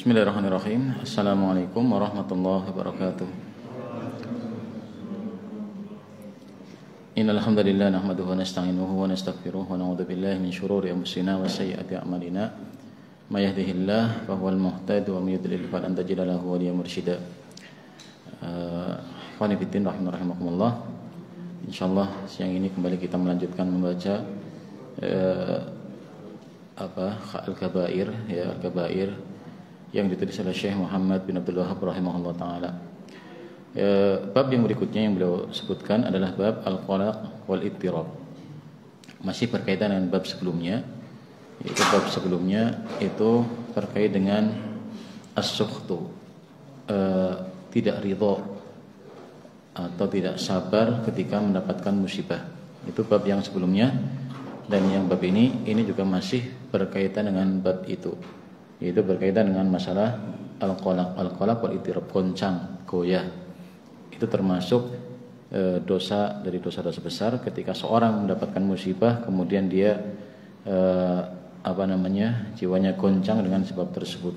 Bismillahirrahmanirrahim. Assalamualaikum warahmatullahi wabarakatuh. Innal hamdalillah nahmaduhu wa nasta'inuhu wa nastaghfiruh wa na'udzu billahi min shururi anfusina wa sayyiati a'malina. May yahdihillahu fahuwal muhtadi wa may yudlil falan tajida lahu waliyyan mursyida. Ikhwani fillah rahimakumullah. Insyaallah siang ini kembali kita melanjutkan membaca Al-Kabair, ya, Al-Kabair yang ditulis oleh Syekh Muhammad bin Abdul Wahhab rahimahullah ta'ala. Bab yang berikutnya yang beliau sebutkan adalah bab al-qalaq wal ittirab. Masih berkaitan dengan bab sebelumnya. Itu bab sebelumnya itu terkait dengan as-sukhtu, tidak ridha atau tidak sabar ketika mendapatkan musibah. Itu bab yang sebelumnya, dan yang bab ini juga masih berkaitan dengan bab itu. Itu berkaitan dengan masalah al-qalaq wal ittirab, goncang, goyah. Itu termasuk dosa dari dosa-dosa besar ketika seorang mendapatkan musibah kemudian dia jiwanya goncang dengan sebab tersebut.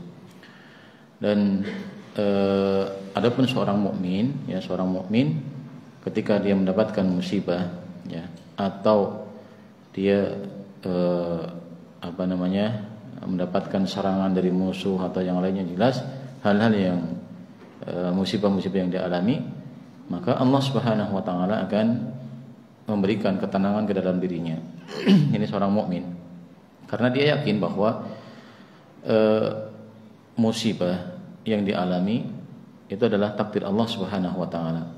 Dan adapun seorang mukmin, ya, seorang mukmin ketika dia mendapatkan musibah, ya, atau dia mendapatkan serangan dari musuh atau yang lainnya, jelas hal-hal yang musibah-musibah yang dialami, maka Allah Subhanahu wa taala akan memberikan ketenangan ke dalam dirinya. Ini seorang mukmin, karena dia yakin bahwa musibah yang dialami itu adalah takdir Allah Subhanahu wa taala.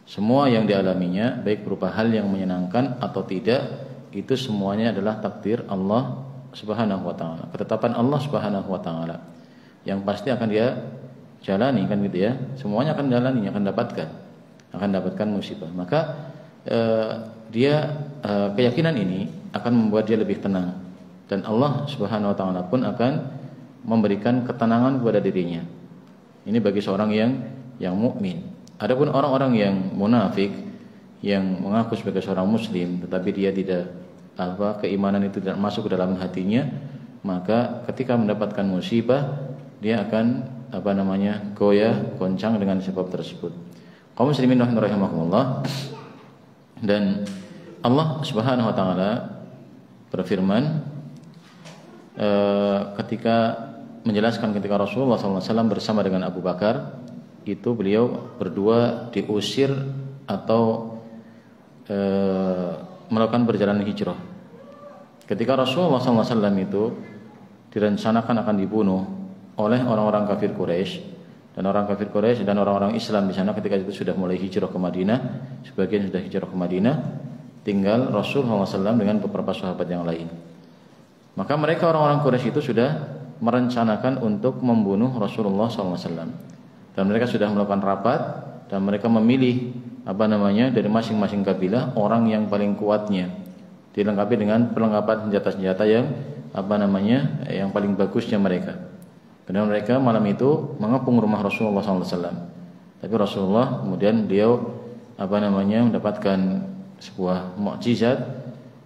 Semua yang dialaminya, baik berupa hal yang menyenangkan atau tidak, itu semuanya adalah takdir Allah Subhanahu wa taala, ketetapan Allah Subhanahu wa taala yang pasti akan dia jalani, kan gitu ya. Semuanya akan jalani, akan dapatkan musibah. Maka keyakinan ini akan membuat dia lebih tenang, dan Allah Subhanahu wa taala pun akan memberikan ketenangan kepada dirinya. Ini bagi seorang yang mukmin. Adapun orang-orang yang munafik, yang mengaku sebagai seorang muslim tetapi dia tidak keimanan itu tidak masuk ke dalam hatinya, maka ketika mendapatkan musibah dia akan goyah, goncang dengan sebab tersebut. Kaum muslimin rahimakumullah. Dan Allah Subhanahu wa taala berfirman ketika menjelaskan ketika Rasulullah SAW bersama dengan Abu Bakar, itu beliau berdua diusir atau melakukan perjalanan hijrah. Ketika Rasulullah SAW itu direncanakan akan dibunuh oleh orang-orang kafir Quraisy, dan orang kafir Quraisy dan orang-orang Islam di sana ketika itu sudah mulai hijrah ke Madinah, sebagian sudah hijrah ke Madinah, tinggal Rasulullah SAW dengan beberapa sahabat yang lain. Maka mereka orang-orang Quraisy itu sudah merencanakan untuk membunuh Rasulullah SAW, dan mereka sudah melakukan rapat dan mereka memilih dari masing-masing kabilah orang yang paling kuatnya, dilengkapi dengan perlengkapan senjata-senjata yang yang paling bagusnya mereka. Karena mereka malam itu mengepung rumah Rasulullah SAW. Tapi Rasulullah kemudian beliau mendapatkan sebuah mukjizat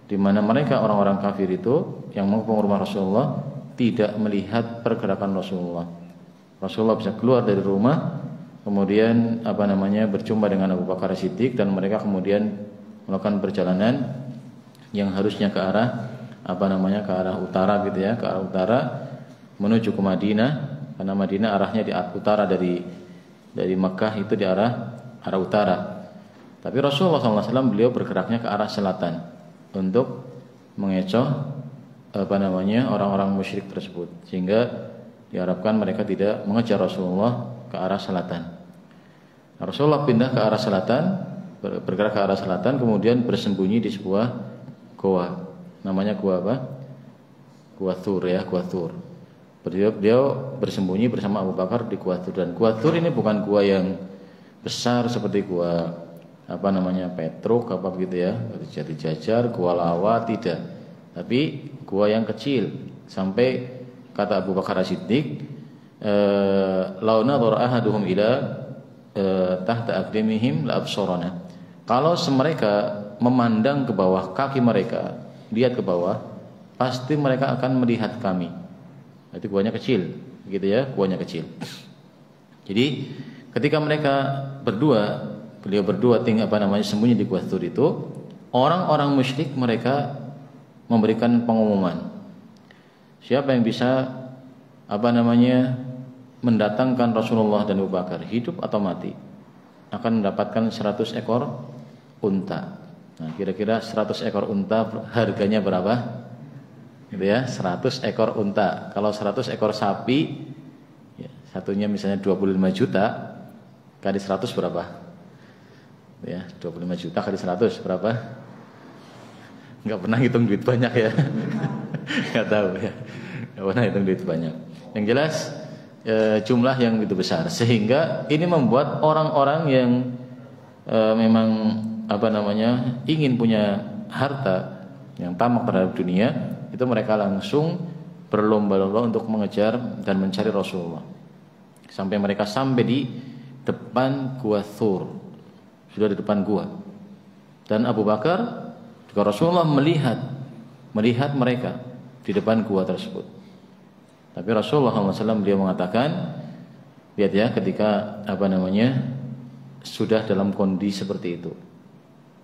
di mana mereka orang-orang kafir itu yang mengepung rumah Rasulullah tidak melihat pergerakan Rasulullah. Rasulullah bisa keluar dari rumah, kemudian berjumpa dengan Abu Bakar Siddiq, dan mereka kemudian melakukan perjalanan yang harusnya ke arah ke arah utara gitu ya, ke arah utara menuju ke Madinah, karena Madinah arahnya di utara dari Mekah itu di arah utara. Tapi Rasulullah SAW beliau bergeraknya ke arah selatan untuk mengecoh orang-orang musyrik tersebut, sehingga diharapkan mereka tidak mengejar Rasulullah ke arah selatan. Rasulullah pindah ke arah selatan, bergerak ke arah selatan, kemudian bersembunyi di sebuah goa. Namanya goa apa? Goa Thur, ya, goa Thur. Beliau bersembunyi bersama Abu Bakar di goa Thur, dan goa Thur ini bukan goa yang besar seperti goa Petruk gitu ya, Jati Jajar, goa Lawa, tidak. Tapi goa yang kecil, sampai kata Abu Bakar Siddiq, "Lau nadhara ahaduhum ila tahta aqdamihim la absarana." Kalau mereka memandang ke bawah kaki mereka, lihat ke bawah, pasti mereka akan melihat kami. Itu guanya kecil, begitu ya, guanya kecil. Jadi ketika mereka berdua, beliau berdua sembunyi di Gua Thur itu, orang-orang musyrik mereka memberikan pengumuman, siapa yang bisa mendatangkan Rasulullah dan Abu Bakar hidup atau mati akan mendapatkan 100 ekor unta. Nah, kira-kira 100 ekor unta harganya berapa? Gitu ya, 100 ekor unta. Kalau 100 ekor sapi, ya, satunya misalnya 25 juta, kali 100 berapa? Ya, 25 juta kali 100 berapa? Enggak pernah hitung duit banyak ya. Enggak tahu ya. Enggak pernah hitung duit banyak. Yang jelas jumlah yang begitu besar, sehingga ini membuat orang-orang yang memang ingin punya harta, yang tamak terhadap dunia, itu mereka langsung berlomba-lomba untuk mengejar dan mencari Rasulullah. Sampai mereka sampai di depan Gua Thur, sudah di depan gua. Dan Abu Bakar juga Rasulullah melihat mereka di depan gua tersebut. Tapi Rasulullah SAW beliau mengatakan, lihat ya, ketika sudah dalam kondisi seperti itu,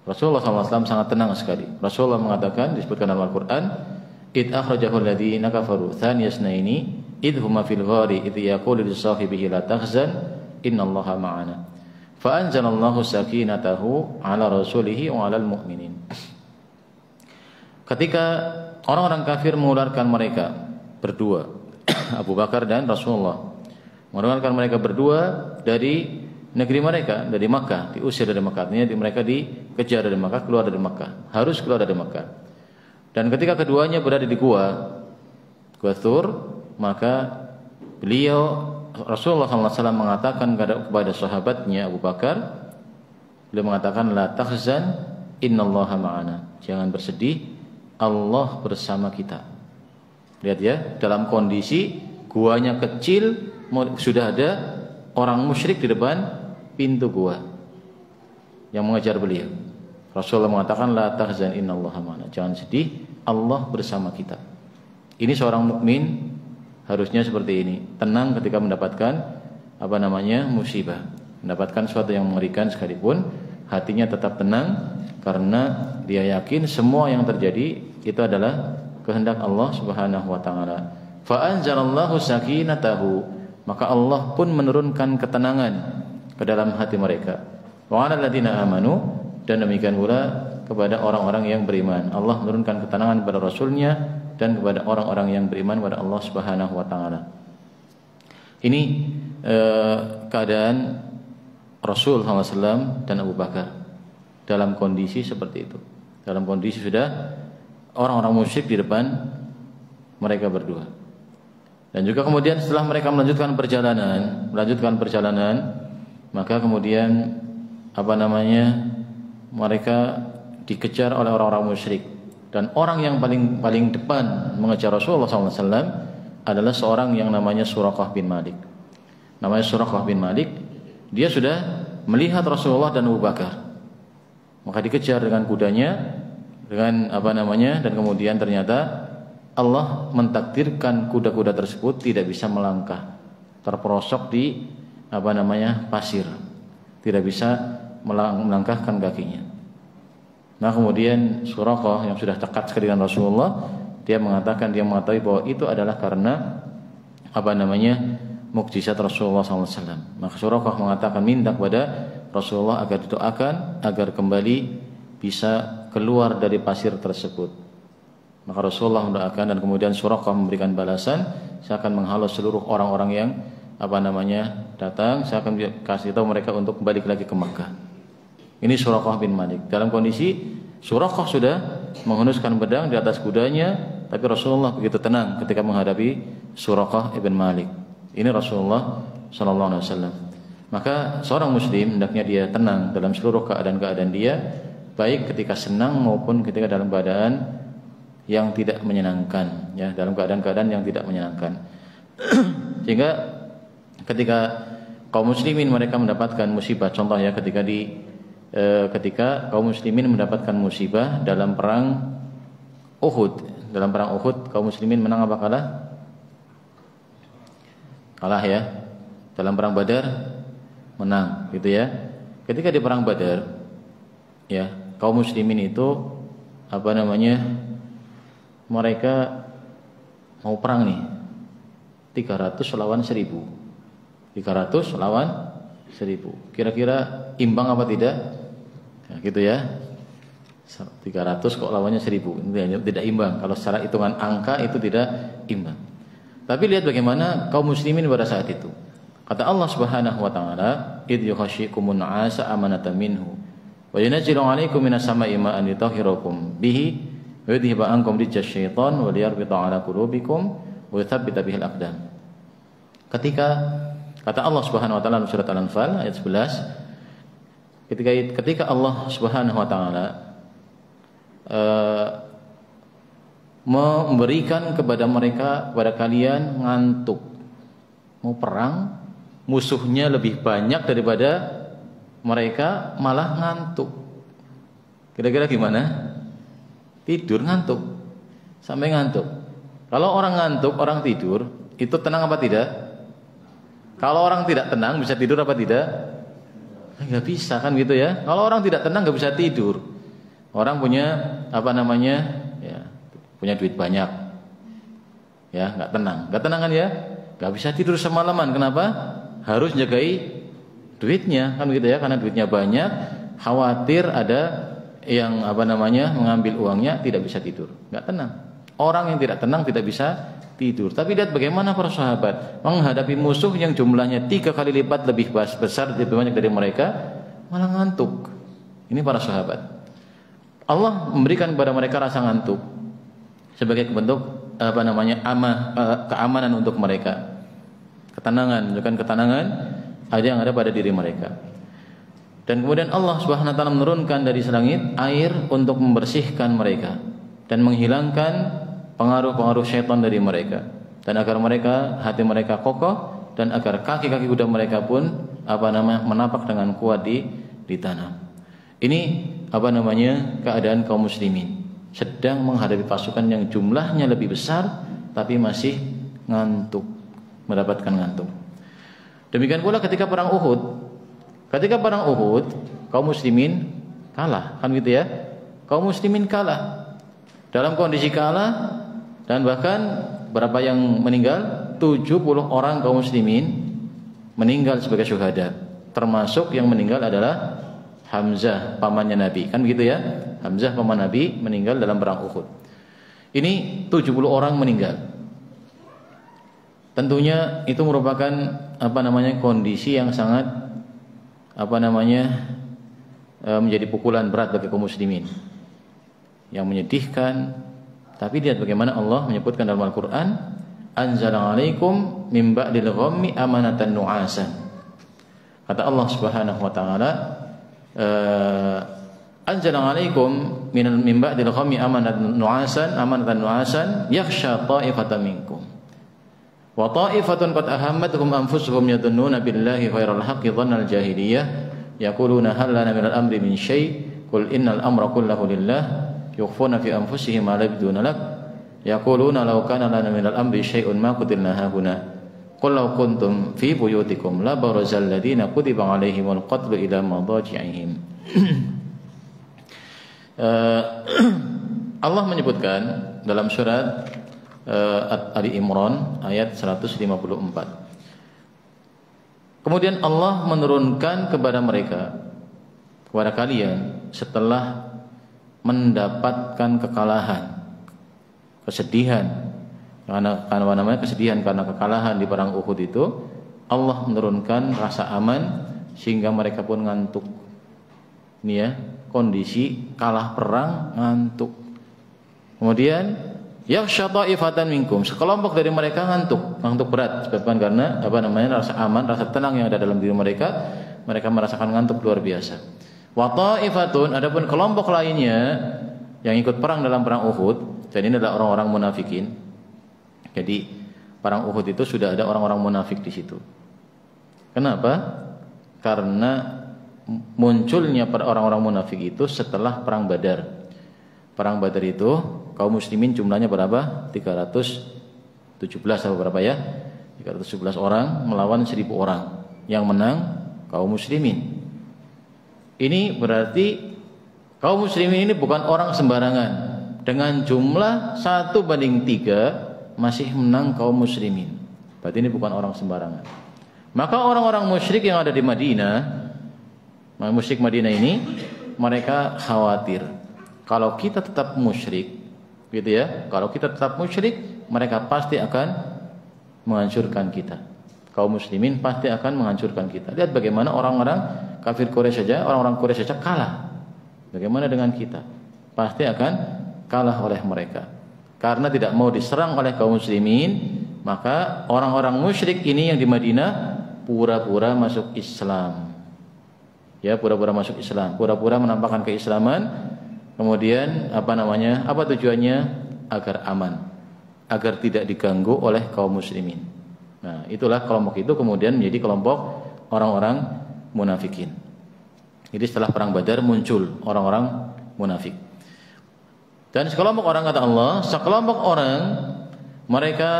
Rasulullah SAW sangat tenang sekali. Rasulullah mengatakan, disebutkan dalam Al-Quran, id akhrajahu alladhina kafaru thaniya isnaini id huma fil ghari id yaqulu li sahibihi la tahzan innallaha ma'ana fa anzalallahu sakinatahu ala rasulihi wa 'alal mu'minin. Ketika orang-orang kafir mengeluarkan mereka berdua, Abu Bakar dan Rasulullah, mengeluarkan mereka berdua dari negeri mereka, dari Makkah, diusir dari Makkah, artinya mereka dikejar dari Makkah, keluar dari Makkah, harus keluar dari Makkah. Dan ketika keduanya berada di Gua Thur, maka Rasulullah SAW mengatakan kepada sahabatnya Abu Bakar, beliau mengatakan, la tahzan innallaha ma'ana, jangan bersedih, Allah bersama kita. Lihat ya, dalam kondisi guanya kecil, sudah ada orang musyrik di depan pintu gua yang mengejar beliau. Rasulullah mengatakan, la tahzan innallaha ma'ana, jangan sedih, Allah bersama kita. Ini seorang mukmin harusnya seperti ini, tenang ketika mendapatkan musibah, mendapatkan sesuatu yang mengerikan sekalipun, hatinya tetap tenang karena dia yakin semua yang terjadi itu adalah kehendak Allah Subhanahu wa taala. Fa anzalallahu sakinatahu, maka Allah pun menurunkan ketenangan ke dalam hati mereka. Wa 'alal ladzina amanu, dan demikian pula kepada orang-orang yang beriman. Allah menurunkan ketenangan kepada Rasulnya dan kepada orang-orang yang beriman kepada Allah Subhanahu wa taala. Ini keadaan Rasul SAW dan Abu Bakar dalam kondisi seperti itu. Dalam kondisi sudah orang-orang musyrik di depan mereka berdua. Dan juga kemudian setelah mereka melanjutkan perjalanan, maka kemudian mereka dikejar oleh orang-orang musyrik, dan orang yang paling depan mengejar Rasulullah SAW adalah seorang yang namanya Suraqah bin Malik. Namanya Suraqah bin Malik, dia sudah melihat Rasulullah dan Abu Bakar, maka dikejar dengan kudanya, dengan dan kemudian ternyata Allah mentakdirkan kuda-kuda tersebut tidak bisa melangkah, terperosok di pasir, tidak bisa melangkahkan kakinya. Nah kemudian Suraqah yang sudah dekat sekali dengan Rasulullah, dia mengetahui bahwa itu adalah karena mukjizat Rasulullah SAW. Maka Suraqah mengatakan, minta kepada Rasulullah agar didoakan agar kembali bisa keluar dari pasir tersebut. Maka Rasulullah mendoakan, dan kemudian Suraqah memberikan balasan, saya akan menghalau seluruh orang-orang yang datang, saya akan kasih tahu mereka untuk kembali lagi ke Makkah. Ini Suraqah bin Malik. Dalam kondisi Suraqah sudah menghunuskan pedang di atas kudanya, tapi Rasulullah begitu tenang ketika menghadapi Suraqah bin Malik. Ini Rasulullah SAW. Maka seorang muslim hendaknya dia tenang dalam seluruh keadaan-keadaan dia, baik ketika senang maupun ketika dalam keadaan yang tidak menyenangkan, ya, dalam keadaan-keadaan yang tidak menyenangkan. Sehingga ketika kaum muslimin mereka mendapatkan musibah, contoh ya ketika kaum muslimin mendapatkan musibah dalam perang Uhud. Dalam perang Uhud kaum muslimin menang apa kalah? kalah ya. Dalam perang Badar menang, gitu ya. Ketika di perang Badar, ya, kaum muslimin itu mereka mau perang nih. 300 lawan 1000. 300 lawan 1000. Kira-kira imbang apa tidak? Ya, gitu ya. 300 kok lawannya 1000. Ini tidak imbang. Kalau secara hitungan angka itu tidak imbang. Tapi lihat bagaimana kaum muslimin pada saat itu. Kata Allah Subhanahu wa taala, "Id yukhashikumun 'asa amanatan minhu wa yunazzilu 'alaikum minas sama'i ma'an litahhirakum bihi wa yudhhiba 'ankum rijza syaitan wa liyarbita 'ala qulubikum wa yuthabbita bihil aqdam." Ketika kata Allah Subhanahu wa taala dalam surat Al-Anfal ayat 11, ketika Allah Subhanahu wa taala memberikan kepada kalian ngantuk, mau perang, musuhnya lebih banyak daripada mereka, malah ngantuk. Kira-kira gimana? Tidur ngantuk, sampai ngantuk. Kalau orang ngantuk, orang tidur, itu tenang apa tidak? Kalau orang tidak tenang bisa tidur apa tidak? Nggak bisa kan gitu ya. Kalau orang tidak tenang nggak bisa tidur. Orang punya ya, punya duit banyak, ya nggak tenang kan ya, nggak bisa tidur semalaman. Kenapa? Harus jagai duitnya kan gitu ya, karena duitnya banyak, khawatir ada yang mengambil uangnya, tidak bisa tidur, nggak tenang. Orang yang tidak tenang tidak bisa tidur. Tapi lihat bagaimana para sahabat menghadapi musuh yang jumlahnya 3 kali lipat lebih besar, lebih banyak dari mereka, malah ngantuk. Ini para sahabat. Allah memberikan kepada mereka rasa ngantuk sebagai bentuk keamanan untuk mereka. Ketenangan, menunjukkan ketenangan yang ada pada diri mereka. Dan kemudian Allah Subhanahu wa taala menurunkan dari langit air untuk membersihkan mereka dan menghilangkan pengaruh-pengaruh syaitan dari mereka, dan agar hati mereka kokoh, dan agar kaki-kaki kuda mereka pun menapak dengan kuat di tanah. Ini keadaan kaum muslimin sedang menghadapi pasukan yang jumlahnya lebih besar tapi masih ngantuk, mendapatkan ngantuk. Demikian pula ketika perang Uhud. Ketika perang Uhud, kaum muslimin kalah, kan gitu ya? Kaum muslimin kalah. Dalam kondisi kalah, dan bahkan berapa yang meninggal? 70 orang kaum muslimin meninggal sebagai syuhada. Termasuk yang meninggal adalah Hamzah, pamannya Nabi, kan begitu ya? Hamzah paman Nabi meninggal dalam perang Uhud. Ini 70 orang meninggal. Tentunya itu merupakan kondisi yang sangat menjadi pukulan berat bagi kaum muslimin, yang menyedihkan. Tapi lihat bagaimana Allah menyebutkan dalam Al-Qur'an, "Anzala 'alaikum mim ba'dil ghammi amanatan nu'asan." Kata Allah Subhanahu wa taala, "Anzala 'alaikum min ba'dil ghammi amanatan nu'asan yakhsha ta'ifatan minkum wa ta'ifatun qad ahammatuhum anfusuhum yadunnuna billahi ghairal haqqi dhannal jahiliyah yaquluna hal lana minal amri min syai' qul innal amra kullahu lillah yukhfuna fi anfusihim ma la yabduna lak yaquluna law kana lana minal amri syai'un ma qutilna hahuna qul law kuntum fi buyutikum la barazal ladina kutiba 'alaihimul qatlu ila madaji'ihim." Allah menyebutkan dalam surat Ali Imran ayat 154. Kemudian Allah menurunkan kepada kalian setelah mendapatkan kekalahan, kesedihan, kesedihan karena kekalahan di perang Uhud itu, Allah menurunkan rasa aman sehingga mereka pun ngantuk. Ini ya, kondisi kalah perang ngantuk. Kemudian yakhsha ta'ifatan minkum, sekelompok dari mereka ngantuk berat, sebabkan karena rasa aman, rasa tenang yang ada dalam diri mereka merasakan ngantuk luar biasa. Wa ta'ifatun, adapun kelompok lainnya yang ikut perang dalam perang Uhud, dan ini adalah orang-orang munafikin. Jadi perang Uhud itu sudah ada orang-orang munafik di situ. Kenapa? Karena munculnya orang-orang munafik itu setelah perang Badar. Perang Badar itu kaum muslimin jumlahnya berapa? 317 atau berapa ya? 311 orang melawan 1000 orang. Yang menang kaum muslimin. Ini berarti kaum muslimin ini bukan orang sembarangan. Dengan jumlah 1:3 masih menang kaum muslimin. Berarti ini bukan orang sembarangan. Maka orang-orang musyrik yang ada di Madinah, musyrik Madinah ini, mereka khawatir kalau kita tetap musyrik, gitu ya. Kalau kita tetap musyrik, mereka pasti akan menghancurkan kita. Kaum muslimin pasti akan menghancurkan kita. Lihat bagaimana orang-orang kafir Quraisy saja, orang-orang Quraisy saja kalah. Bagaimana dengan kita? Pasti akan kalah oleh mereka. Karena tidak mau diserang oleh kaum muslimin, maka orang-orang musyrik ini yang di Madinah pura-pura masuk Islam. Ya, pura-pura masuk Islam, pura-pura menampakkan keislaman. Kemudian apa tujuannya? Agar aman, agar tidak diganggu oleh kaum muslimin. Nah, itulah kelompok itu kemudian menjadi kelompok orang-orang munafikin. Jadi setelah perang Badar muncul orang-orang munafik. Dan sekelompok orang, kata Allah, sekelompok orang mereka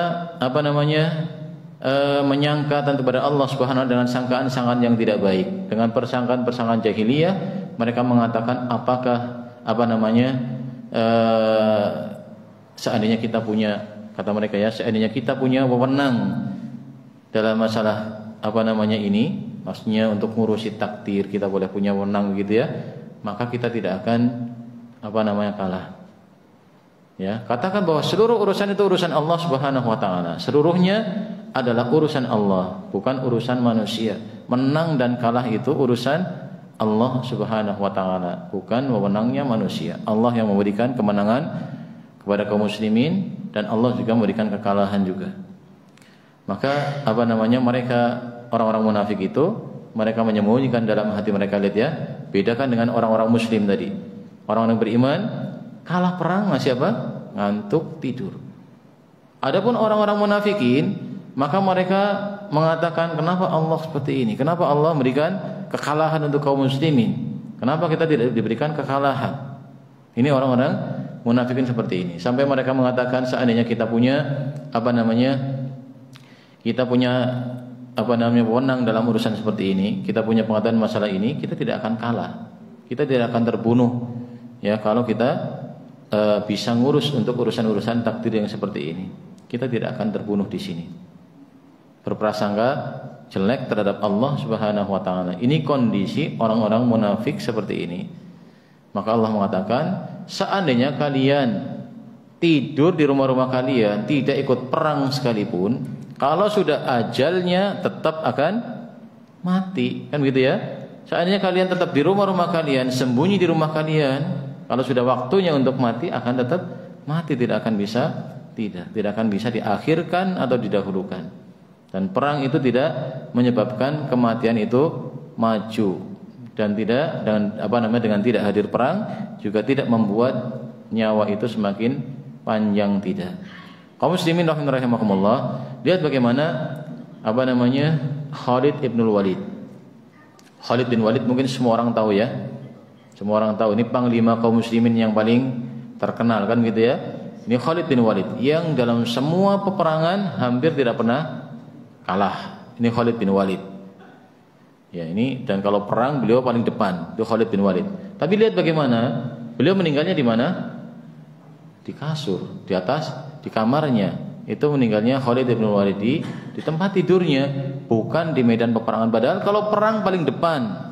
menyangka kepada Allah Subhanahu wa taala dengan sangkaan-sangkaan yang tidak baik, dengan persangkaan-persangkaan jahiliyah. Mereka mengatakan, apakah seandainya kita punya, kata mereka ya, seandainya kita punya wewenang dalam masalah ini, maksudnya untuk ngurusi takdir, kita boleh punya wewenang gitu ya, maka kita tidak akan kalah. Ya, katakan bahwa seluruh urusan itu urusan Allah Subhanahu wa taala. Seluruhnya adalah urusan Allah, bukan urusan manusia. Menang dan kalah itu urusan Allah Subhanahu wa taala, bukan wewenangnya manusia. Allah yang memberikan kemenangan kepada kaum muslimin dan Allah juga memberikan kekalahan juga. Maka mereka orang-orang munafik itu, mereka menyembunyikan dalam hati mereka, lihat ya, bedakan dengan orang-orang muslim tadi. Orang-orang beriman kalah perang masih ngantuk tidur. Adapun orang-orang munafikin, maka mereka mengatakan, kenapa Allah seperti ini? Kenapa Allah memberikan kekalahan untuk kaum muslimin? Kenapa kita tidak diberikan kekalahan? Ini orang-orang munafikin seperti ini. Sampai mereka mengatakan, seandainya kita punya wewenang dalam urusan seperti ini, kita punya pengetahuan masalah ini, kita tidak akan kalah. Kita tidak akan terbunuh. Ya, kalau kita bisa ngurus untuk urusan-urusan takdir yang seperti ini, kita tidak akan terbunuh di sini. Berprasangka jelek terhadap Allah Subhanahu wa taala. Ini kondisi orang-orang munafik seperti ini. Maka Allah mengatakan, seandainya kalian tidur di rumah-rumah kalian, tidak ikut perang sekalipun, kalau sudah ajalnya tetap akan mati, kan gitu ya. Seandainya kalian tetap di rumah-rumah kalian, sembunyi di rumah kalian, kalau sudah waktunya untuk mati akan tetap mati, tidak akan bisa diakhirkan atau didahulukan. Dan perang itu tidak menyebabkan kematian itu maju, dan dengan tidak hadir perang juga tidak membuat nyawa itu semakin panjang, tidak. Kaum muslimin rahimakumullah, lihat bagaimana Khalid ibn Walid. Khalid bin Walid mungkin semua orang tahu ya. Semua orang tahu, ini panglima kaum muslimin yang paling terkenal, kan gitu ya. Ini Khalid bin Walid yang dalam semua peperangan hampir tidak pernah kalah. Ini Khalid bin Walid. Ya, ini, dan kalau perang beliau paling depan, itu Khalid bin Walid. Tapi lihat bagaimana beliau meninggalnya di mana? Di kasur, di atas, di kamarnya. Itu meninggalnya Khalid bin Walid di tempat tidurnya, bukan di medan peperangan. Padahal kalau perang paling depan.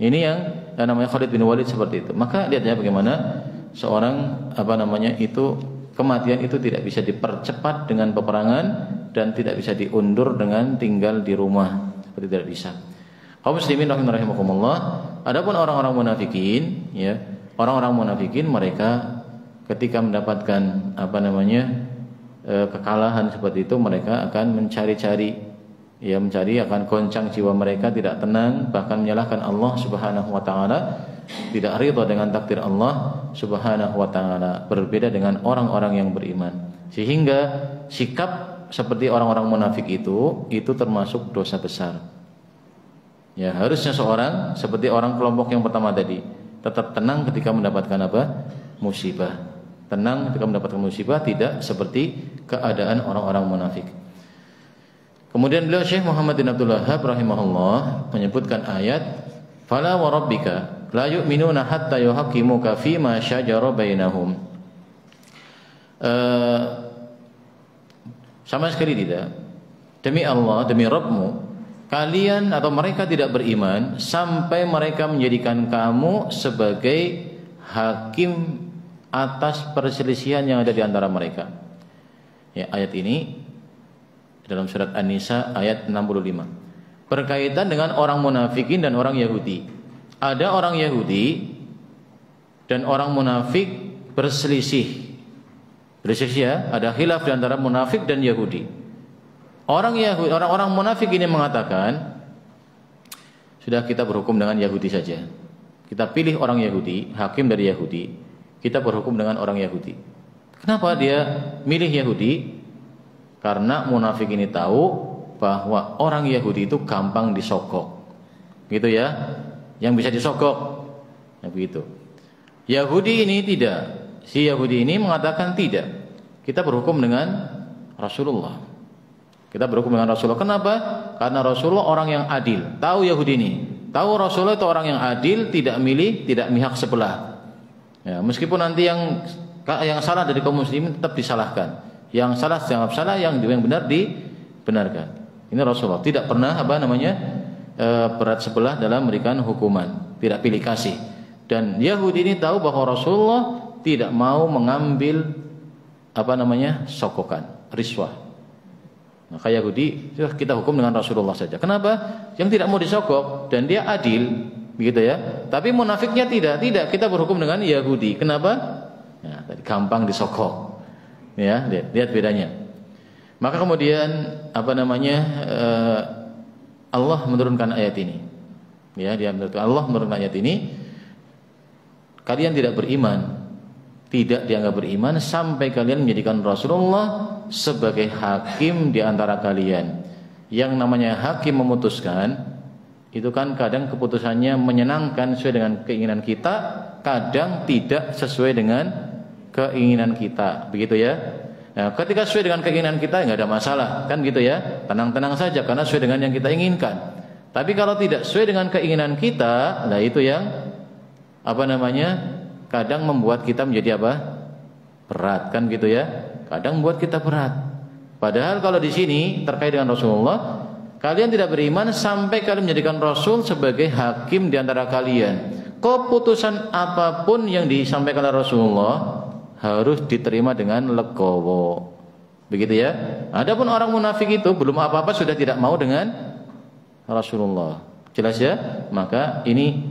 Ini yang namanya Khalid bin Walid seperti itu. Maka lihat ya bagaimana seorang kematian itu tidak bisa dipercepat dengan peperangan dan tidak bisa diundur dengan tinggal di rumah, seperti tidak bisa. Kaum muslimin rahimakumullah. Adapun orang-orang munafikin, ya, orang-orang munafikin mereka ketika mendapatkan kekalahan seperti itu, mereka akan mencari-cari, akan goncang jiwa mereka, tidak tenang, bahkan menyalahkan Allah Subhanahu wa taala, tidak ridha dengan takdir Allah Subhanahu wa taala, berbeda dengan orang-orang yang beriman. Sehingga sikap seperti orang-orang munafik itu termasuk dosa besar. Ya, harusnya seorang seperti orang kelompok yang pertama tadi, tetap tenang ketika mendapatkan musibah. Tenang ketika mendapatkan musibah, tidak seperti keadaan orang-orang munafik. Kemudian beliau Syekh Muhammad bin Abdul Wahhab rahimahullah menyebutkan ayat fala wa rabbika la yu'minuna hatta yuhaqqimuka fima syajara bainahum. Sama sekali tidak. Demi Allah, demi Rabbmu, kalian atau mereka tidak beriman sampai mereka menjadikan kamu sebagai hakim atas perselisihan yang ada di antara mereka. Ya, ayat ini dalam surat An-Nisa ayat 65. Berkaitan dengan orang munafikin dan orang Yahudi. Ada orang Yahudi dan orang munafik berselisih. Berselisih ya, ada khilaf di antara munafik dan Yahudi. Orang-orang munafik ini mengatakan, sudah kita berhukum dengan Yahudi saja. Kita pilih orang Yahudi, hakim dari Yahudi, kita berhukum dengan orang Yahudi. Kenapa dia milih Yahudi? Karena munafik ini tahu bahwa orang Yahudi itu gampang disogok. Gitu ya. Yang bisa disogok. Nah, begitu. Yahudi ini tidak. Si Yahudi ini mengatakan tidak. Kita berhukum dengan Rasulullah. Kita berhukum dengan Rasulullah. Kenapa? Karena Rasulullah orang yang adil. Tahu Yahudi ini. Tahu Rasulullah itu orang yang adil, tidak milih, tidak mihak sebelah. Ya, meskipun nanti yang salah dari kaum muslimin tetap disalahkan. Yang salah dianggap salah, yang benar dibenarkan. Ini Rasulullah tidak pernah berat sebelah dalam memberikan hukuman, tidak pilih kasih. Dan Yahudi ini tahu bahwa Rasulullah tidak mau mengambil sokokan, riswah. Maka Yahudi kita hukum dengan Rasulullah saja. Kenapa? Yang tidak mau disokok dan dia adil, begitu ya. Tapi munafiknya tidak kita berhukum dengan Yahudi. Kenapa? Nah, tadi gampang disokok. Ya, lihat bedanya. Maka kemudian Allah menurunkan ayat ini. Ya, Allah menurunkan ayat ini. Kalian tidak beriman, tidak dianggap beriman sampai kalian menjadikan Rasulullah sebagai hakim di antara kalian. Yang namanya hakim memutuskan itu kan kadang keputusannya menyenangkan sesuai dengan keinginan kita, kadang tidak sesuai dengan keinginan kita, begitu ya. Nah, ketika sesuai dengan keinginan kita nggak ada masalah, kan gitu ya, tenang-tenang saja karena sesuai dengan yang kita inginkan. Tapi kalau tidak sesuai dengan keinginan kita, nah itu yang kadang membuat kita menjadi berat, kan gitu ya. Kadang membuat kita berat. Padahal kalau di sini terkait dengan Rasulullah, kalian tidak beriman sampai kalian menjadikan Rasul sebagai hakim di antara kalian. Keputusan apapun yang disampaikan oleh Rasulullah harus diterima dengan legowo. Begitu ya. Adapun orang munafik itu belum apa-apa sudah tidak mau dengan Rasulullah. Jelas ya? Maka ini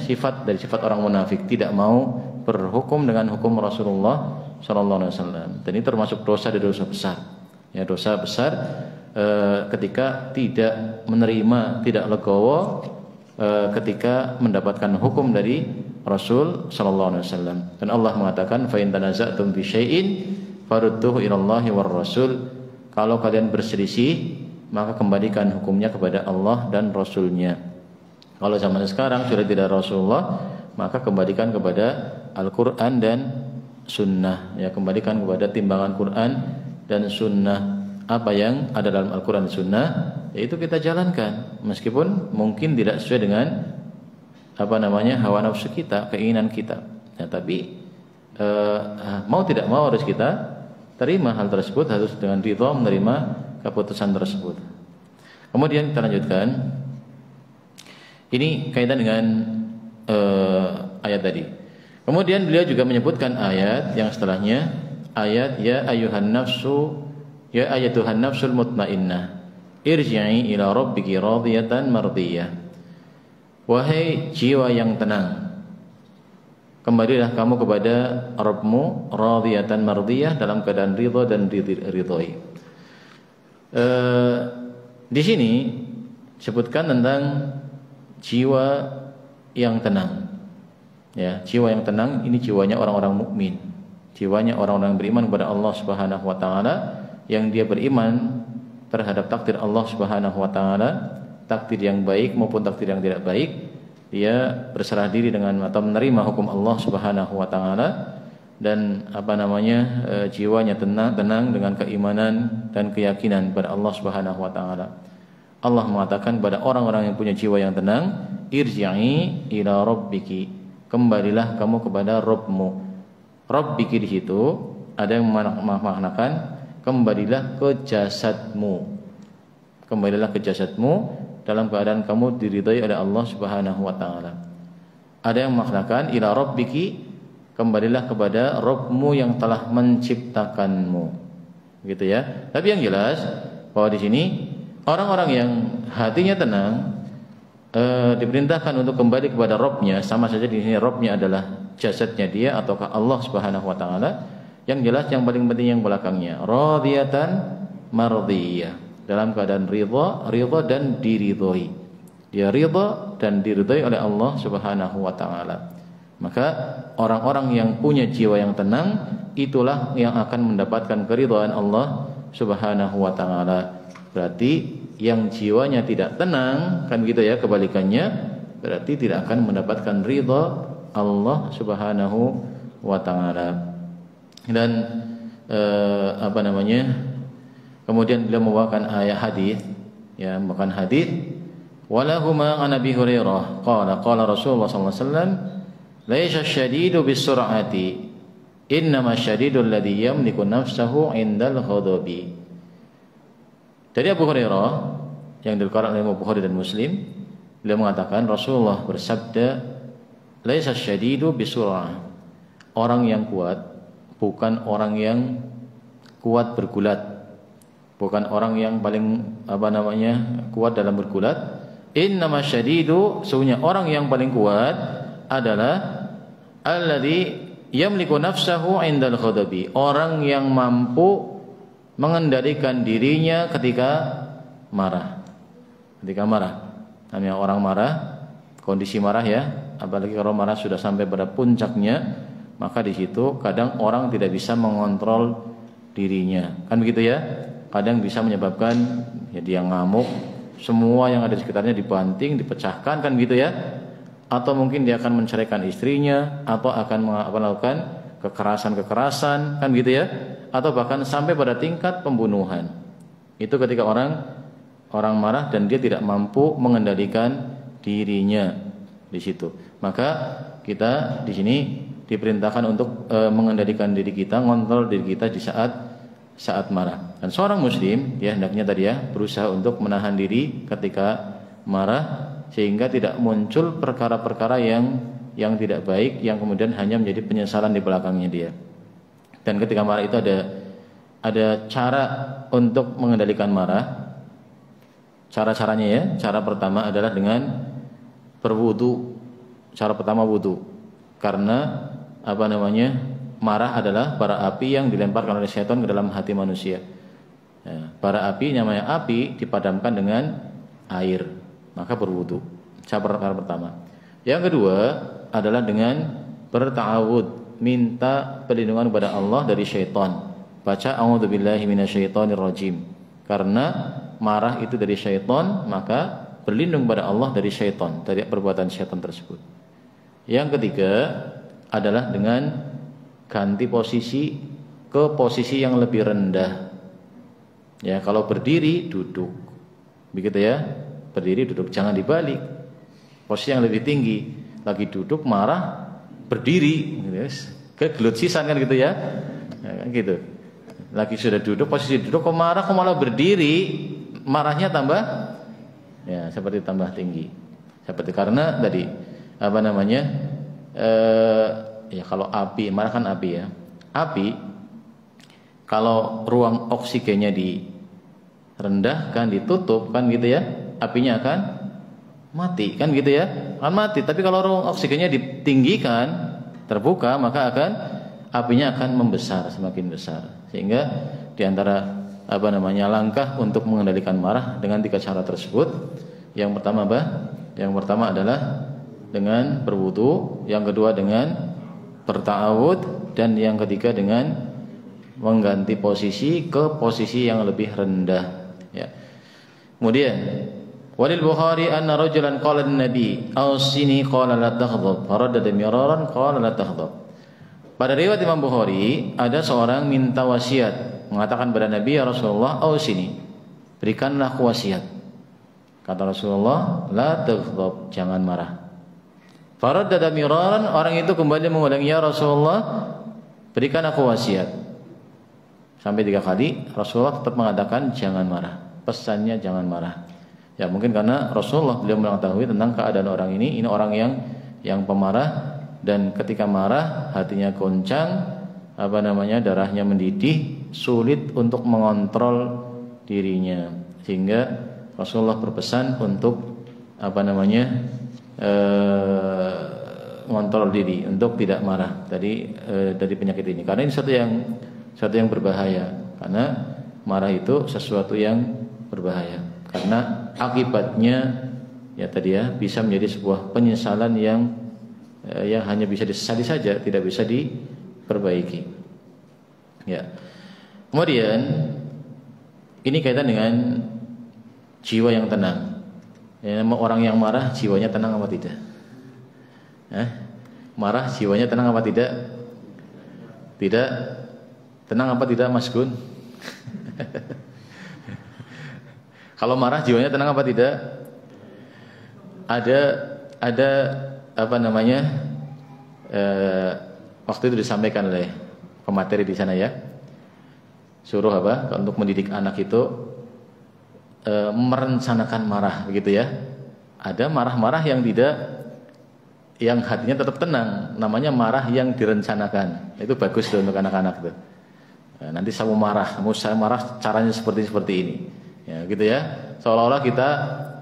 sifat dari sifat orang munafik, tidak mau berhukum dengan hukum Rasulullah sallallahu alaihi wasallam. Dan ini termasuk dosa besar. Ya, dosa besar ketika tidak menerima, tidak legowo ketika mendapatkan hukum dari Rasul sallallahu alaihi wasallam. Dan Allah mengatakan fa in tanaza'tum fi syai'in farudduhu ila Allahi war Rasul. Kalau kalian berselisih, maka kembalikan hukumnya kepada Allah dan Rasulnya. Kalau zaman sekarang sudah tidak Rasulullah, maka kembalikan kepada Al-Qur'an dan Sunnah. Ya, kembalikan kepada timbangan Quran dan Sunnah. Apa yang ada dalam Al-Qur'an dan Sunnah, yaitu kita jalankan, meskipun mungkin tidak sesuai dengan hawa nafsu kita, keinginan kita. Ya, tapi mau tidak mau harus kita terima hal tersebut, harus dengan ridha menerima keputusan tersebut. Kemudian kita lanjutkan. Ini kaitan dengan ayat tadi. Kemudian beliau juga menyebutkan ayat yang setelahnya, ayat ya ayuhan nafsu, ya ayatuhan nafsul mutmainnah, irji'i ila rabbiki radiyatan mardiyah. Wahai jiwa yang tenang, kembalilah kamu kepada Rabbmu radiyatan mardiyah, dalam keadaan ridha dan diridhoi. Di sini disebutkan tentang jiwa yang tenang. Ya, jiwa yang tenang ini jiwanya orang-orang mukmin, jiwanya orang-orang yang beriman kepada Allah Subhanahu wa taala, yang dia beriman terhadap takdir Allah Subhanahu wa taala, takdir yang baik maupun takdir yang tidak baik. Dia berserah diri dengan atau menerima hukum Allah Subhanahu wa taala dan jiwanya tenang dengan keimanan dan keyakinan pada Allah Subhanahu wa taala. Allah mengatakan pada orang-orang yang punya jiwa yang tenang, irji'i ila rabbiki, kembalilah kamu kepada Rabbmu. Rabbiki di situ ada yang memaknakan kembalilah ke jasadmu. Kembalilah ke jasadmu dalam keadaan kamu diridhai oleh Allah Subhanahu wa taala. Ada yang memaknakan ila rabbiki, kembalilah kepada Rabbmu yang telah menciptakanmu. Gitu ya. Tapi yang jelas bahwa di sini orang-orang yang hatinya tenang diperintahkan untuk kembali kepada Rabbnya. Sama saja di sini Rabbnya adalah jasadnya dia ataukah Allah Subhanahu wa taala. Yang jelas yang paling penting yang belakangnya, radiyatan mardiyah, dalam keadaan ridha dan diridhoi. Dia ridha dan diridhoi oleh Allah Subhanahu wa taala. Maka orang-orang yang punya jiwa yang tenang itulah yang akan mendapatkan keridhaan Allah Subhanahu wa taala. Berarti yang jiwanya tidak tenang, kan gitu ya, kebalikannya, berarti tidak akan mendapatkan ridha Allah Subhanahu wa taala. Dan kemudian beliau membawakan ayat hadis, ya, membawakan hadis, walahuma an Abi Hurairah qala Rasulullah sallallahu alaihi wasallam, laisa syadidu bisur'ati, innama syadidul ladzi yamliku nafsahu 'indal ghadabi. Dari Abu Hurairah yang diriwayatkan oleh Bukhari dan Muslim, beliau mengatakan Rasulullah bersabda, laisa syadidu bisur'ah, orang yang kuat bukan orang yang kuat bergulat, bukan orang yang paling kuat dalam bergulat. Innama syadidu, sesungguhnya orang yang paling kuat adalah alladzi yamliku nafsahu 'indal ghadabi, orang yang mampu mengendalikan dirinya ketika marah. Ketika marah, namanya orang marah, kondisi marah ya, apalagi kalau marah sudah sampai pada puncaknya, maka di situ kadang orang tidak bisa mengontrol dirinya, kan begitu ya. Kadang bisa menyebabkan ya dia ngamuk, semua yang ada di sekitarnya dibanting, dipecahkan, kan gitu ya. Atau mungkin dia akan menceraikan istrinya, atau akan melakukan kekerasan, kan gitu ya. Atau bahkan sampai pada tingkat pembunuhan. Itu ketika orang marah dan dia tidak mampu mengendalikan dirinya di situ. Maka kita di sini diperintahkan untuk mengendalikan diri kita, ngontrol diri kita di saat marah. Dan seorang muslim ya hendaknya tadi ya berusaha untuk menahan diri ketika marah, sehingga tidak muncul perkara-perkara yang tidak baik yang kemudian hanya menjadi penyesalan di belakangnya dia. Dan ketika marah itu ada cara untuk mengendalikan marah. Cara-caranya ya, cara pertama adalah dengan berwudu. Cara pertama wudu. Karena marah adalah bara api yang dilemparkan oleh syaitan ke dalam hati manusia. Ya, bara api, namanya api, dipadamkan dengan air. Maka berwudu. Cara pertama. Yang kedua adalah dengan berta'awud, minta perlindungan kepada Allah dari syaitan. Baca a'udzubillahi minasyaitonirrajim. Karena marah itu dari syaitan, maka berlindung kepada Allah dari syaitan, dari perbuatan syaitan tersebut. Yang ketiga adalah dengan ganti posisi ke posisi yang lebih rendah. Ya, kalau berdiri duduk. Begitu ya. Berdiri duduk, jangan dibalik. Posisi yang lebih tinggi. Lagi duduk marah, berdiri, kegelut sisan kan gitu ya. Ya kan gitu. Lagi sudah duduk, posisi duduk kok marah, kok malah berdiri, marahnya tambah ya seperti tambah tinggi. Seperti karena tadi ya kalau api, marah kan api ya. Api kalau ruang oksigennya direndahkan, ditutup kan gitu ya, apinya akan mati kan gitu ya, akan mati. Tapi kalau ruang oksigennya ditinggikan, terbuka, maka apinya akan membesar, semakin besar. Sehingga diantara langkah untuk mengendalikan marah dengan 3 cara tersebut. Yang pertama Yang pertama adalah dengan berwudu, yang kedua dengan berta'awud, dan yang ketiga dengan mengganti posisi ke posisi yang lebih rendah ya. Kemudian walil Bukhari anna rajulan qala an-nabi awsini qala la taghdab, faradada miraran qala la taghdab. Pada riwayat Imam Bukhari ada seorang minta wasiat, mengatakan kepada Nabi, ya Rasulullah, ausini, berikanlah aku wasiat. Kata Rasulullah, la taghdab, jangan marah. Faraddada miraran, orang itu kembali mengulangi, ya Rasulullah, berikan aku wasiat. Sampai 3 kali Rasulullah tetap mengatakan jangan marah. Pesannya jangan marah. Ya mungkin karena Rasulullah beliau mengetahui tentang keadaan orang ini orang yang pemarah, dan ketika marah hatinya goncang, darahnya mendidih, sulit untuk mengontrol dirinya, sehingga Rasulullah berpesan untuk mengontrol diri untuk tidak marah dari penyakit ini, karena ini satu yang berbahaya, karena marah itu sesuatu yang berbahaya, karena akibatnya bisa menjadi sebuah penyesalan yang hanya bisa disesali saja, tidak bisa diperbaiki. Ya. Kemudian ini kaitan dengan jiwa yang tenang. Orang yang marah jiwanya tenang apa tidak? Marah jiwanya tenang apa tidak? Tidak tenang apa tidak, Mas Gun? Kalau marah jiwanya tenang apa tidak? Ada waktu itu disampaikan oleh pemateri di sana ya, suruh untuk mendidik anak itu merencanakan marah, begitu ya. Ada marah-marah yang hatinya tetap tenang, namanya marah yang direncanakan. Itu bagus tuh untuk anak-anak tuh. Nanti saya marah caranya seperti ini, ya gitu ya. Seolah-olah kita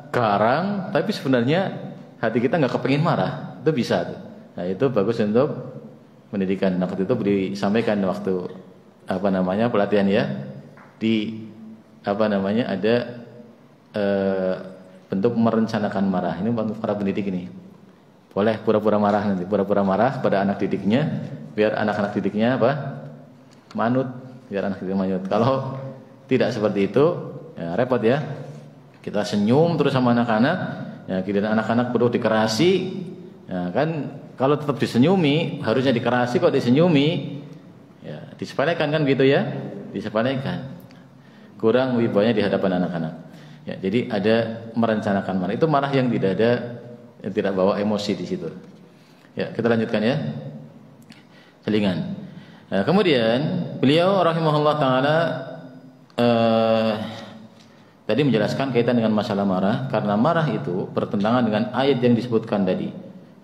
garang, tapi sebenarnya hati kita nggak kepengin marah, itu bisa tuh. Nah itu bagus untuk pendidikan. Nah waktu itu disampaikan waktu pelatihan ya, ada bentuk merencanakan marah. Ini untuk para pendidik ini, boleh pura-pura marah pada anak didiknya, biar anak-anak didiknya manut, biar anak didiknya manut. Kalau tidak seperti itu, ya repot ya. Kita senyum terus sama anak-anak. Ya, kemudian anak-anak perlu dikerasi, ya, kan kalau tetap disenyumi harusnya dikerasi, kok disenyumi, ya disepelekan kan gitu ya, disepelekan, kurang wibawanya di hadapan anak-anak. Ya, jadi ada merencanakan marah, itu marah yang tidak bawa emosi di situ. Ya kita lanjutkan ya, selingan. Nah, kemudian beliau rahimahullah taala tadi menjelaskan kaitan dengan masalah marah, karena marah itu bertentangan dengan ayat yang disebutkan tadi.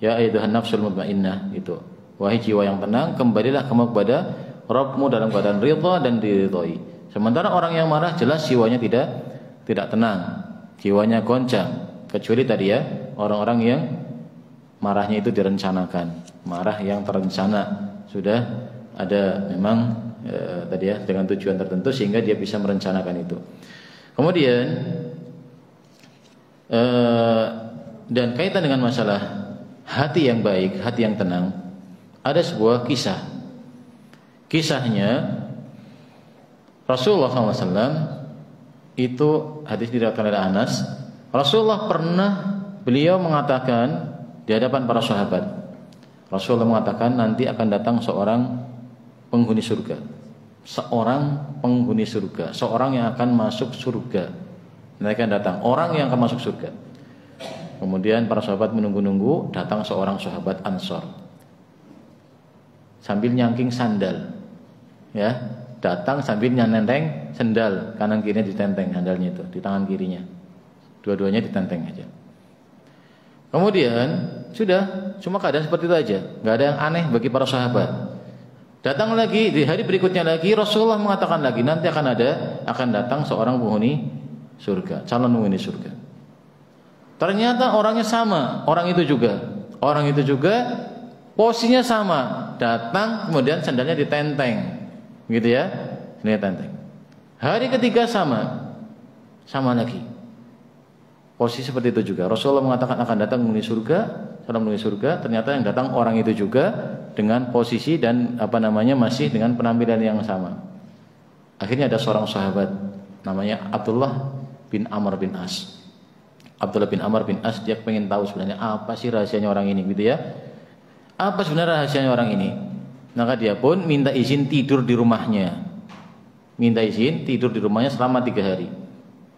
Ya ayyuhan nafsul mutmainnah, itu. Wahai jiwa yang tenang, kembalilah kamu kepada Rabbmu dalam keadaan ridha dan diridhoi. Sementara orang yang marah jelas jiwanya tidak tenang, jiwanya goncang. Kecuali tadi ya, orang-orang yang marahnya itu direncanakan, marah yang terencana, sudah ada memang tadi ya dengan tujuan tertentu sehingga dia bisa merencanakan itu. Kemudian dan kaitan dengan masalah hati yang baik, hati yang tenang, ada sebuah kisah. Kisahnya Rasulullah SAW itu, hadis diriwayatkan oleh Anas. Rasulullah beliau mengatakan di hadapan para sahabat, Rasulullah mengatakan nanti akan datang seorang penghuni surga. Seorang penghuni surga, seorang yang akan masuk surga. Nanti akan datang orang yang akan masuk surga. Kemudian para sahabat menunggu-nunggu, datang seorang sahabat Ansor sambil nyangking sandal, ya, datang sambil nyanenteng sandal, kanan kirinya ditenteng sandalnya itu di tangan kirinya, dua-duanya ditenteng aja. Kemudian sudah, cuma keadaan seperti itu aja, nggak ada yang aneh bagi para sahabat. Datang lagi di hari berikutnya lagi, Rasulullah mengatakan lagi nanti akan datang seorang penghuni surga, calon penghuni surga. Ternyata orangnya sama, orang itu juga posisinya sama, datang kemudian sandalnya ditenteng, gitu ya, ini tenteng. Hari ketiga sama lagi, posisi seperti itu juga. Rasulullah mengatakan akan datang penghuni surga, calon penghuni surga. Ternyata yang datang orang itu juga dengan posisi dan masih dengan penampilan yang sama. Akhirnya ada seorang sahabat namanya Abdullah bin Amr bin As. Abdullah bin Amr bin As, dia pengen tahu sebenarnya apa sih rahasianya orang ini, gitu ya. Apa sebenarnya rahasianya orang ini? Maka dia pun minta izin tidur di rumahnya. Minta izin tidur di rumahnya selama 3 hari.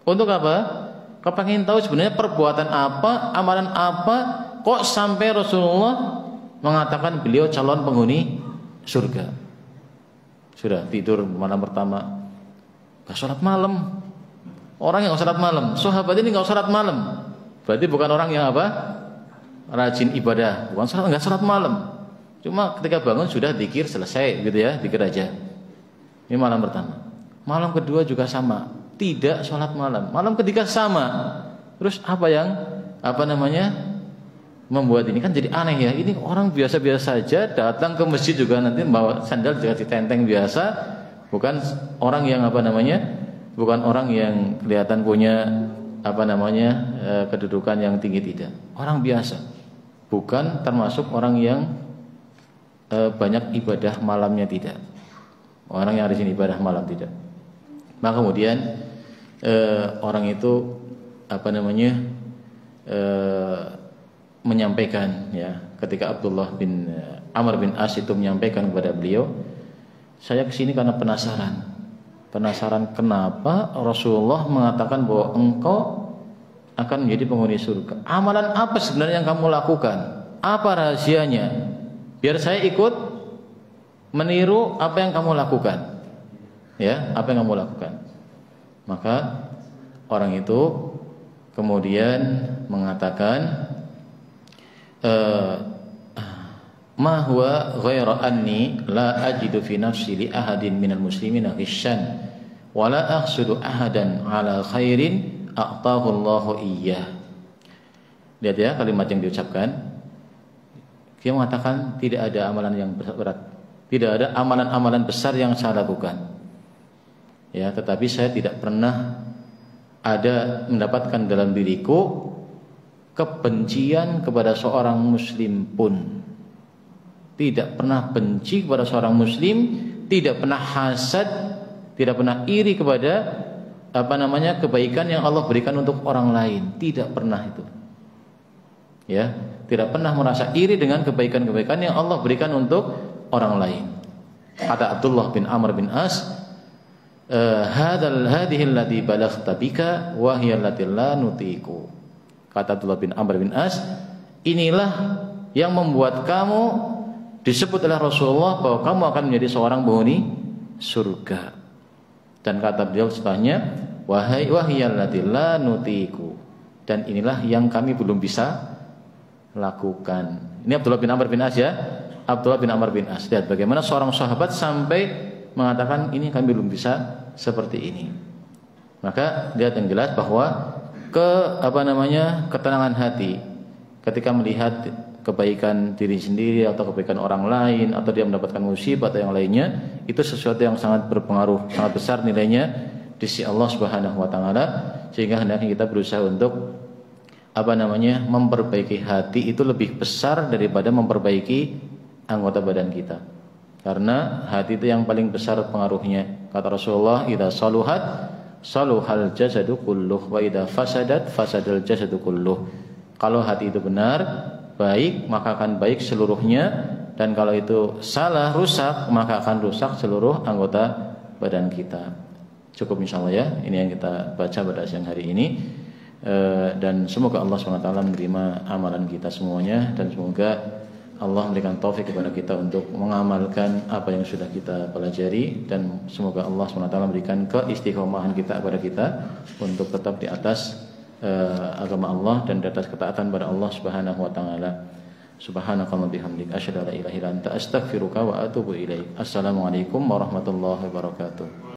Untuk apa? Kepengen tahu sebenarnya perbuatan apa, amalan apa kok sampai Rasulullah mengatakan beliau calon penghuni surga. Sudah tidur malam pertama, gak sholat malam. Orang yang gak sholat malam, sahabat ini gak sholat malam, berarti bukan orang yang apa? Rajin ibadah, bukan sholat, gak sholat malam. Cuma ketika bangun sudah zikir selesai gitu ya, zikir aja. Ini malam pertama. Malam kedua juga sama, tidak sholat malam. Malam ketiga sama. Terus apa yang membuat ini kan jadi aneh ya. Ini orang biasa-biasa saja datang ke masjid juga nanti bawa sandal juga ditenteng biasa, bukan orang yang bukan orang yang kelihatan punya kedudukan yang tinggi, tidak. Orang biasa, bukan termasuk orang yang banyak ibadah malamnya, tidak. Orang yang rajin ibadah malam, tidak. Maka kemudian orang itu menyampaikan ya, ketika Abdullah bin Amr bin As itu menyampaikan kepada beliau, saya kesini karena penasaran kenapa Rasulullah mengatakan bahwa engkau akan menjadi penghuni surga. Amalan apa sebenarnya yang kamu lakukan? Apa rahasianya? Biar saya ikut meniru apa yang kamu lakukan. Ya, apa yang kamu lakukan? Maka orang itu kemudian mengatakan, ma huwa ghaira anni la ajidu fi nafsi li ahadin minal muslimina ghishan wa la ahsudu ahadan ala khairin a'tahu Allahu iyyah. Lihat ya kalimat yang diucapkan. Dia mengatakan tidak ada amalan yang berat, tidak ada amalan-amalan besar yang saya lakukan. Ya, tetapi saya tidak pernah ada mendapatkan dalam diriku kebencian kepada seorang muslim pun. Tidak pernah benci kepada seorang muslim, tidak pernah hasad, tidak pernah iri kepada kebaikan yang Allah berikan untuk orang lain, tidak pernah itu. Ya, tidak pernah merasa iri dengan kebaikan-kebaikan yang Allah berikan untuk orang lain. Kata Abdullah bin Amr bin As, hadhihi allati balaghta bika wa hiya allati la nutiku. Kata Abdullah bin Amr bin As, inilah yang membuat kamu disebut oleh Rasulullah bahwa kamu akan menjadi seorang penghuni surga. Dan kata beliau setelahnya, wahiyal lati la nutiku, dan inilah yang kami belum bisa lakukan. Ini Abdullah bin Amr bin As ya. Abdullah bin Amr bin As. Lihat bagaimana seorang sahabat sampai mengatakan ini kami belum bisa seperti ini. Maka lihat yang jelas bahwa ketenangan hati ketika melihat kebaikan diri sendiri atau kebaikan orang lain, atau dia mendapatkan musibah atau yang lainnya, itu sesuatu yang sangat berpengaruh, sangat besar nilainya di sisi Allah Subhanahu wa taala, sehingga hendaknya kita berusaha untuk memperbaiki hati itu lebih besar daripada memperbaiki anggota badan kita. Karena hati itu yang paling besar pengaruhnya. Kata Rasulullah, idza saluhat saluhal jasadu kulluh wa idza fasadat fasadal jasadu kulluh. Kalau hati itu benar, baik, maka akan baik seluruhnya, dan kalau itu salah, rusak, maka akan rusak seluruh anggota badan kita. Cukup insyaallah ya, ini yang kita baca pada siang hari ini. Dan semoga Allah SWT menerima amalan kita semuanya, dan semoga Allah memberikan taufik kepada kita untuk mengamalkan apa yang sudah kita pelajari, dan semoga Allah SWT memberikan keistiqomahan kita kepada kita untuk tetap di atas agama Allah dan di atas ketaatan pada Allah Subhanahu wa taala. Subhanakallahumma bihamdik asyhadu an la ilaha illa anta astaghfiruka wa atubu ilaik. Assalamualaikum warahmatullahi wabarakatuh.